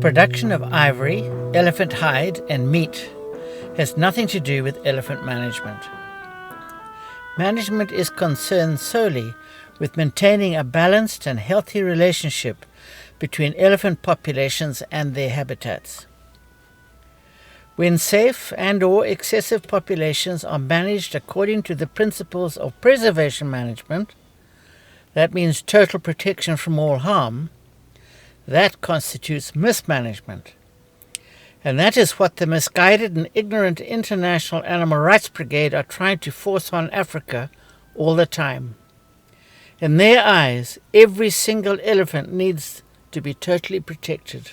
production of ivory, elephant hide and meat has nothing to do with elephant management. Management is concerned solely with maintaining a balanced and healthy relationship between elephant populations and their habitats. When safe and/or excessive populations are managed according to the principles of preservation management, that means total protection from all harm, that constitutes mismanagement. And that is what the misguided and ignorant International Animal Rights Brigade are trying to force on Africa all the time. In their eyes, every single elephant needs to be totally protected.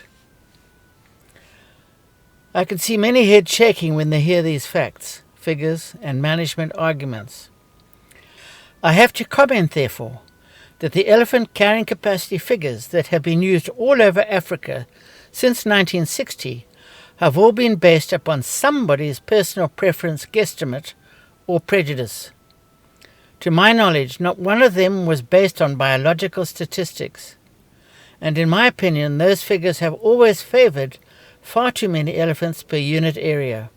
I can see many heads shaking when they hear these facts, figures, and management arguments. I have to comment, therefore, that the elephant carrying capacity figures that have been used all over Africa since 1960 have all been based upon somebody's personal preference guesstimate or prejudice. To my knowledge, not one of them was based on biological statistics, and in my opinion those figures have always favoured far too many elephants per unit area,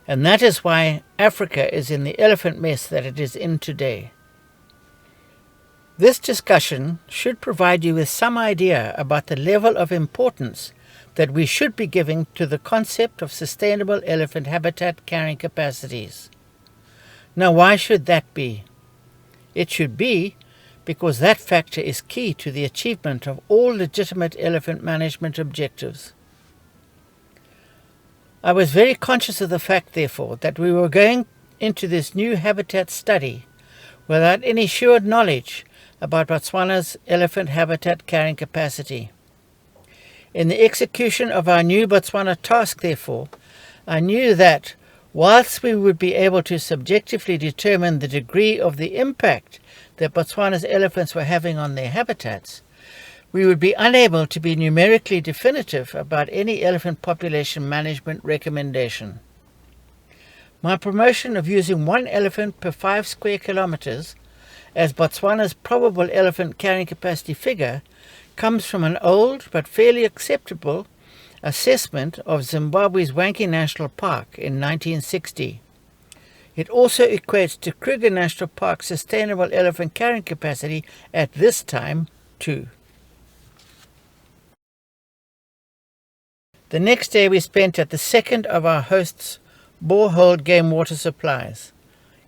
and that is why Africa is in the elephant mess that it is in today. This discussion should provide you with some idea about the level of importance that we should be giving to the concept of sustainable elephant habitat carrying capacities. Now, why should that be? It should be because that factor is key to the achievement of all legitimate elephant management objectives. I was very conscious of the fact, therefore, that we were going into this new habitat study without any sure knowledge about Botswana's elephant habitat carrying capacity. In the execution of our new Botswana task, therefore, I knew that whilst we would be able to subjectively determine the degree of the impact that Botswana's elephants were having on their habitats, we would be unable to be numerically definitive about any elephant population management recommendation. My promotion of using 1 elephant per 5 square kilometers as Botswana's probable elephant carrying capacity figure comes from an old but fairly acceptable assessment of Zimbabwe's Wankie National Park in 1960. It also equates to Kruger National Park's sustainable elephant carrying capacity at this time too. The next day we spent at the second of our host's borehole game water supplies.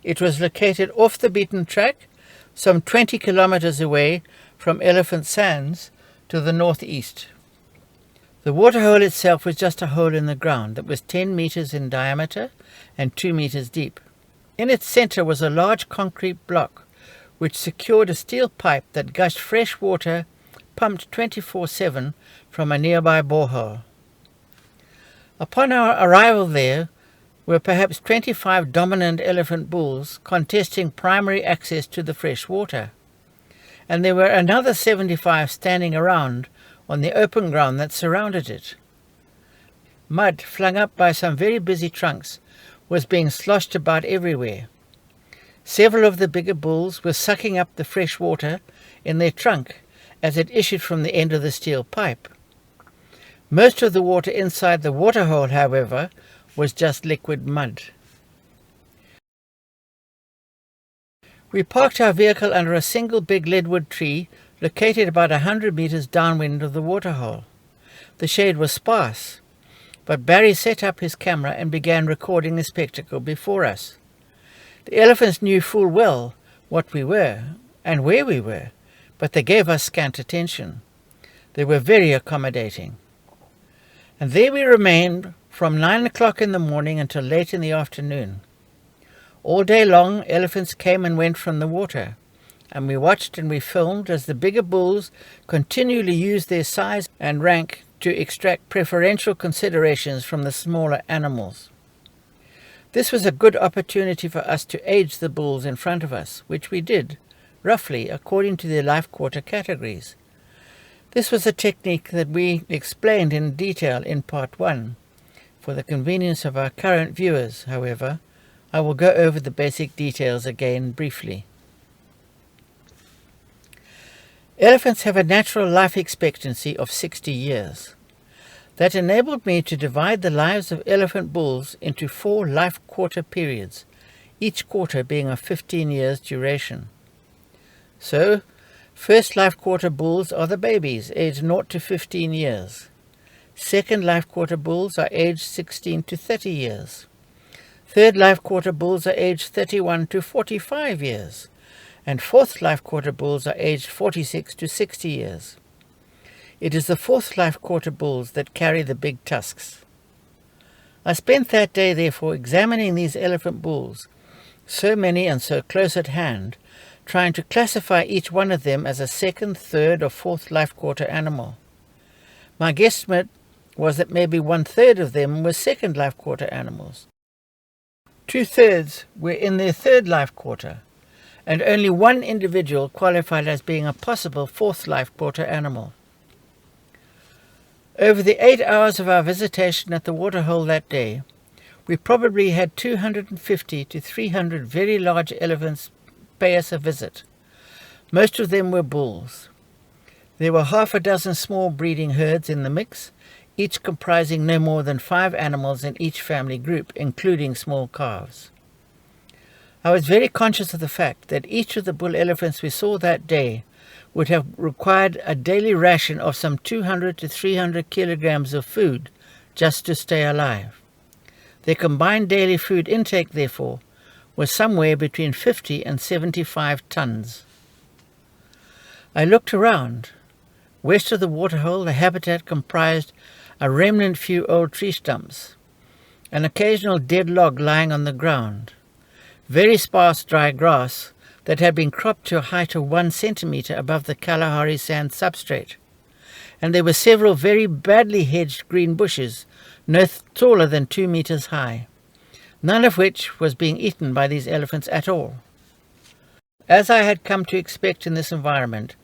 It was located off the beaten track, some 20 kilometers away from Elephant Sands to the northeast. The waterhole itself was just a hole in the ground that was 10 meters in diameter and 2 meters deep. In its center was a large concrete block which secured a steel pipe that gushed fresh water pumped 24/7 from a nearby borehole. Upon our arrival there were perhaps 25 dominant elephant bulls contesting primary access to the fresh water, and there were another 75 standing around on the open ground that surrounded it. Mud, flung up by some very busy trunks, was being sloshed about everywhere. Several of the bigger bulls were sucking up the fresh water in their trunk as it issued from the end of the steel pipe. Most of the water inside the waterhole, however, was just liquid mud. We parked our vehicle under a single big leadwood tree located about 100 meters downwind of the waterhole. The shade was sparse, but Barry set up his camera and began recording the spectacle before us. The elephants knew full well what we were and where we were, but they gave us scant attention. They were very accommodating. And there we remained from 9 o'clock in the morning until late in the afternoon. All day long elephants came and went from the water, and we watched and we filmed as the bigger bulls continually used their size and rank to extract preferential considerations from the smaller animals. This was a good opportunity for us to age the bulls in front of us, which we did, roughly according to their life quarter categories. This was a technique that we explained in detail in part 1. For the convenience of our current viewers, however, I will go over the basic details again briefly. Elephants have a natural life expectancy of 60 years. That enabled me to divide the lives of elephant bulls into 4 life quarter periods, each quarter being of 15 years duration. So, first life quarter bulls are the babies, aged 0 to 15 years. Second life quarter bulls are aged 16 to 30 years. Third life quarter bulls are aged 31 to 45 years. And fourth life quarter bulls are aged 46 to 60 years. It is the fourth life quarter bulls that carry the big tusks. I spent that day, therefore, examining these elephant bulls, so many and so close at hand, trying to classify each one of them as a second, third, or fourth life quarter animal. My guesstimate was that maybe 1/3 of them were second life quarter animals. 2/3 were in their third life quarter, and only one individual qualified as being a possible fourth life quarter animal. Over the 8 hours of our visitation at the waterhole that day, we probably had 250 to 300 very large elephants pay us a visit. Most of them were bulls. There were half a dozen small breeding herds in the mix, each comprising no more than 5 animals in each family group, including small calves. I was very conscious of the fact that each of the bull elephants we saw that day would have required a daily ration of some 200 to 300 kilograms of food just to stay alive. Their combined daily food intake, therefore, was somewhere between 50 and 75 tons. I looked around. West of the waterhole, the habitat comprised a remnant few old tree stumps, an occasional dead log lying on the ground, very sparse dry grass that had been cropped to a height of 1 centimeter above the Kalahari sand substrate, and there were several very badly hedged green bushes, no taller than 2 meters high, none of which was being eaten by these elephants at all. As I had come to expect in this environment,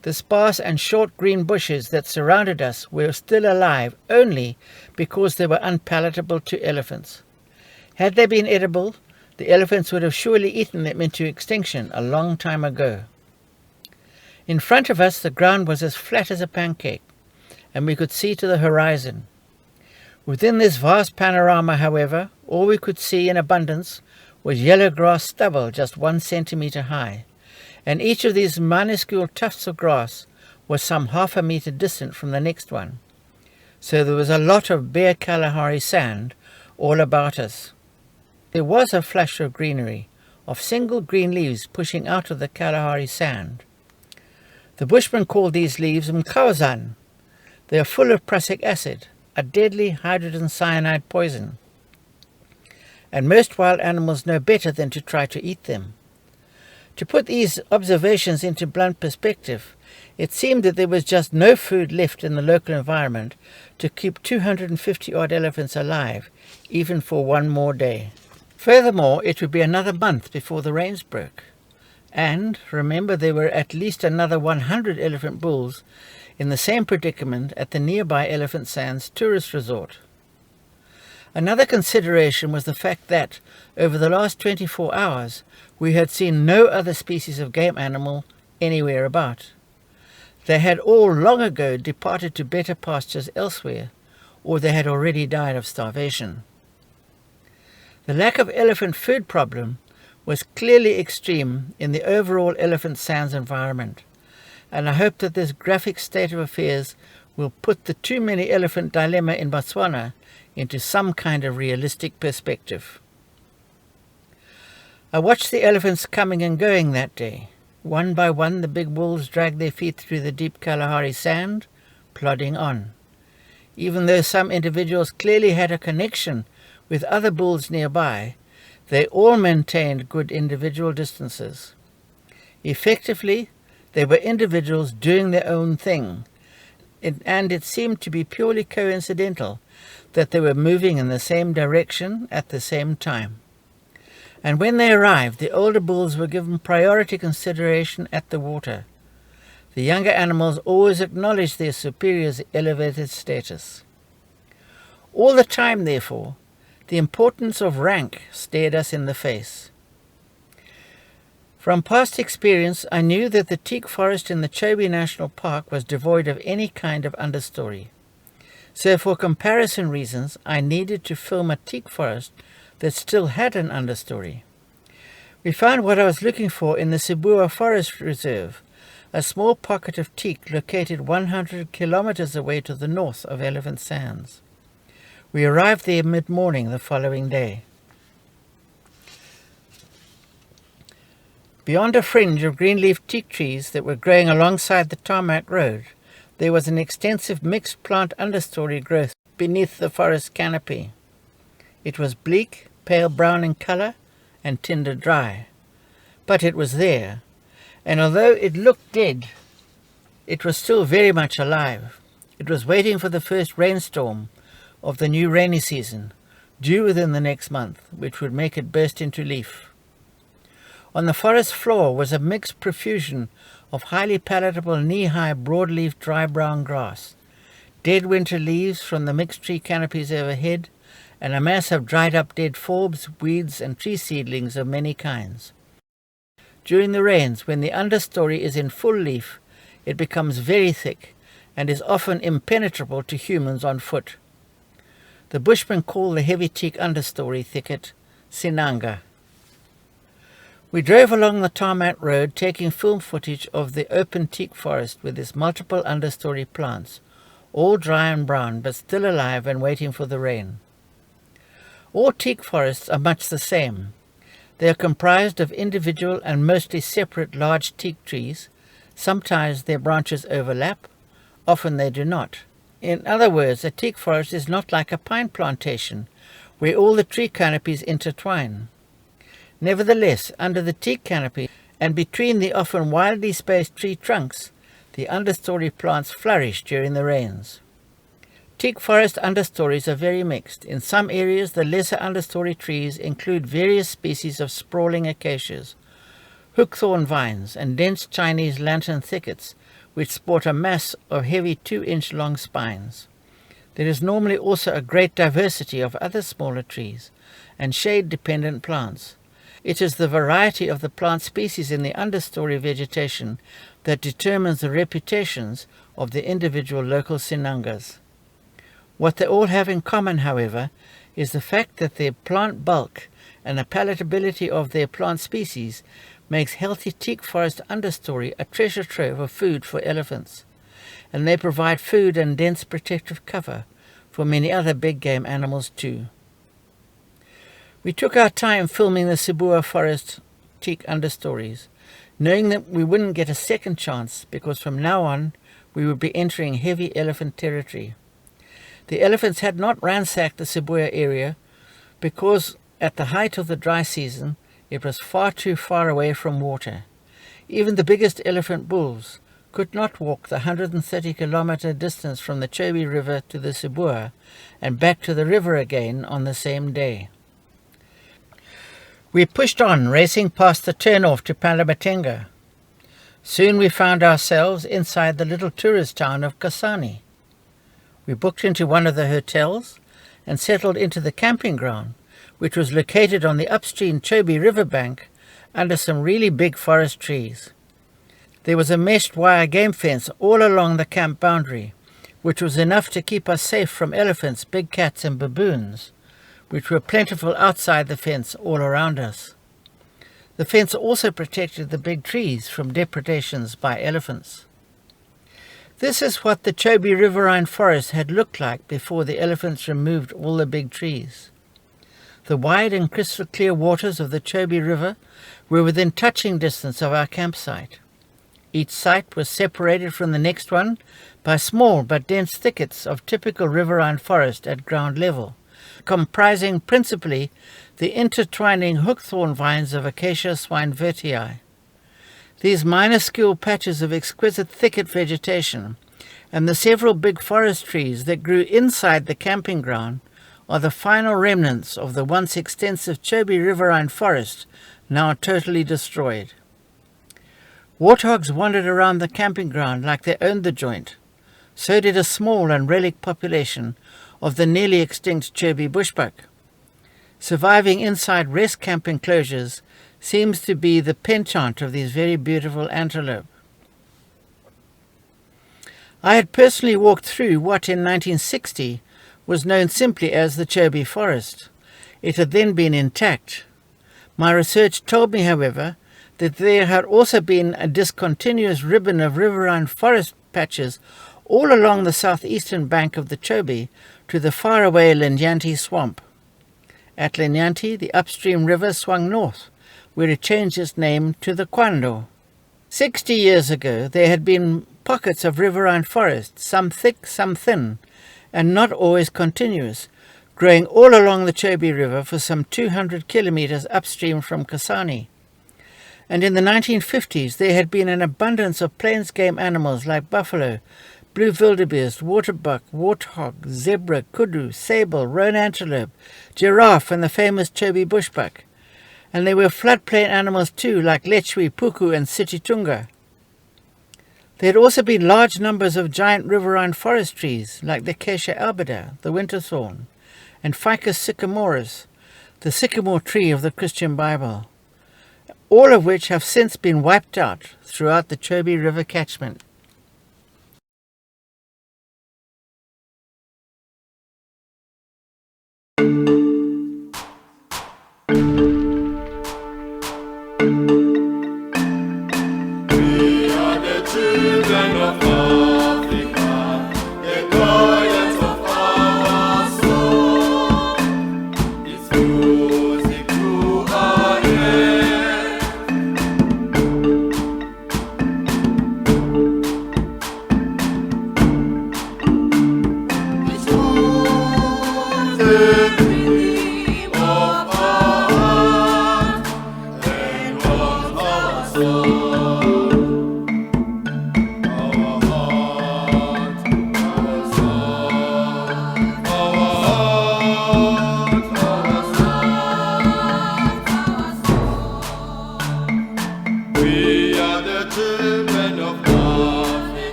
the sparse and short green bushes that surrounded us were still alive only because they were unpalatable to elephants. Had they been edible, the elephants would have surely eaten them into extinction a long time ago. In front of us the ground was as flat as a pancake, and we could see to the horizon. Within this vast panorama, however, all we could see in abundance was yellow grass stubble just 1 centimeter high, and each of these minuscule tufts of grass was some half a meter distant from the next one. So there was a lot of bare Kalahari sand all about us. There was a flush of greenery, of single green leaves pushing out of the Kalahari sand. The bushmen called these leaves mkhawazan. They are full of prussic acid, a deadly hydrogen cyanide poison, and most wild animals know better than to try to eat them. To put these observations into blunt perspective, it seemed that there was just no food left in the local environment to keep 250-odd elephants alive, even for one more day. Furthermore, it would be another month before the rains broke. And, remember, there were at least another 100 elephant bulls in the same predicament at the nearby Elephant Sands tourist resort. Another consideration was the fact that, over the last 24 hours, we had seen no other species of game animal anywhere about. They had all long ago departed to better pastures elsewhere, or they had already died of starvation. The lack of elephant food problem was clearly extreme in the overall Elephant Sands environment, and I hope that this graphic state of affairs will put the too many elephant dilemma in Botswana into some kind of realistic perspective. I watched the elephants coming and going that day. One by one the big bulls dragged their feet through the deep Kalahari sand, plodding on. Even though some individuals clearly had a connection with other bulls nearby, they all maintained good individual distances. Effectively, they were individuals doing their own thing, and it seemed to be purely coincidental that they were moving in the same direction at the same time. And when they arrived, the older bulls were given priority consideration at the water. The younger animals always acknowledged their superiors' elevated status. All the time, therefore, the importance of rank stared us in the face. From past experience, I knew that the teak forest in the Chobe National Park was devoid of any kind of understory. So for comparison reasons, I needed to film a teak forest that still had an understory. We found what I was looking for in the Sibua Forest Reserve, a small pocket of teak located 100 kilometers away to the north of Elephant Sands. We arrived there mid-morning the following day. Beyond a fringe of green-leaf teak trees that were growing alongside the tarmac road, there was an extensive mixed plant understory growth beneath the forest canopy. It was bleak, pale brown in color, and tinder dry. But it was there, and although it looked dead, it was still very much alive. It was waiting for the first rainstorm of the new rainy season, due within the next month, which would make it burst into leaf. On the forest floor was a mixed profusion of highly palatable knee-high broadleaf dry brown grass, dead winter leaves from the mixed tree canopies overhead, and a mass of dried-up dead forbs, weeds, and tree seedlings of many kinds. During the rains, when the understory is in full leaf, it becomes very thick and is often impenetrable to humans on foot. The bushmen call the heavy teak understory thicket Sinanga. We drove along the tarmac road, taking film footage of the open teak forest with its multiple understory plants, all dry and brown but still alive and waiting for the rain. All teak forests are much the same. They are comprised of individual and mostly separate large teak trees. Sometimes their branches overlap, often they do not. In other words, a teak forest is not like a pine plantation, where all the tree canopies intertwine. Nevertheless, under the teak canopy and between the often wildly spaced tree trunks, the understory plants flourish during the rains. Teak forest understories are very mixed. In some areas, the lesser understory trees include various species of sprawling acacias, hookthorn vines, and dense Chinese lantern thickets, which sport a mass of heavy 2-inch long spines. There is normally also a great diversity of other smaller trees and shade-dependent plants. It is the variety of the plant species in the understory vegetation that determines the reputations of the individual local Sinangas. What they all have in common, however, is the fact that their plant bulk and the palatability of their plant species makes healthy teak forest understory a treasure trove of food for elephants, and they provide food and dense protective cover for many other big game animals too. We took our time filming the Sibua forest teak understories, knowing that we wouldn't get a second chance because from now on we would be entering heavy elephant territory. The elephants had not ransacked the Sibua area because at the height of the dry season it was far too far away from water. Even the biggest elephant bulls could not walk the 130-kilometer distance from the Chobe River to the Sibua and back to the river again on the same day. We pushed on, racing past the turnoff to Palamatenga. Soon we found ourselves inside the little tourist town of Kasane. We booked into one of the hotels and settled into the camping ground, which was located on the upstream Chobe River bank under some really big forest trees. There was a meshed wire game fence all along the camp boundary, which was enough to keep us safe from elephants, big cats and baboons, which were plentiful outside the fence all around us. The fence also protected the big trees from depredations by elephants. This is what the Chobe riverine forest had looked like before the elephants removed all the big trees. The wide and crystal clear waters of the Chobe River were within touching distance of our campsite. Each site was separated from the next one by small but dense thickets of typical riverine forest at ground level, comprising principally the intertwining hookthorn vines of Acacia swinevertii. These minuscule patches of exquisite thicket vegetation and the several big forest trees that grew inside the camping ground are the final remnants of the once extensive Chobe riverine forest, now totally destroyed. Warthogs wandered around the camping ground like they owned the joint. So did a small and relic population of the nearly extinct Chobe bushbuck. Surviving inside rest camp enclosures seems to be the penchant of these very beautiful antelope. I had personally walked through what in 1960 was known simply as the Chobe Forest. It had then been intact. My research told me, however, that there had also been a discontinuous ribbon of riverine forest patches all along the southeastern bank of the Chobe to the faraway Linyanti swamp. At Linyanti, the upstream river swung north, where it changed its name to the Kwando. 60 years ago, there had been pockets of riverine forest, some thick, some thin, and not always continuous, growing all along the Chobe River for some 200 kilometers upstream from Kasane. And in the 1950s, there had been an abundance of plains game animals like buffalo, blue wildebeest, waterbuck, warthog, zebra, kudu, sable, roan antelope, giraffe, and the famous Chobe bushbuck. And there were floodplain animals too, like lechwe, puku, and sititunga. There had also been large numbers of giant riverine forest trees, like the acacia albida, the winter thorn, and Ficus sycamoris, the sycamore tree of the Christian Bible, all of which have since been wiped out throughout the Chobe River catchment.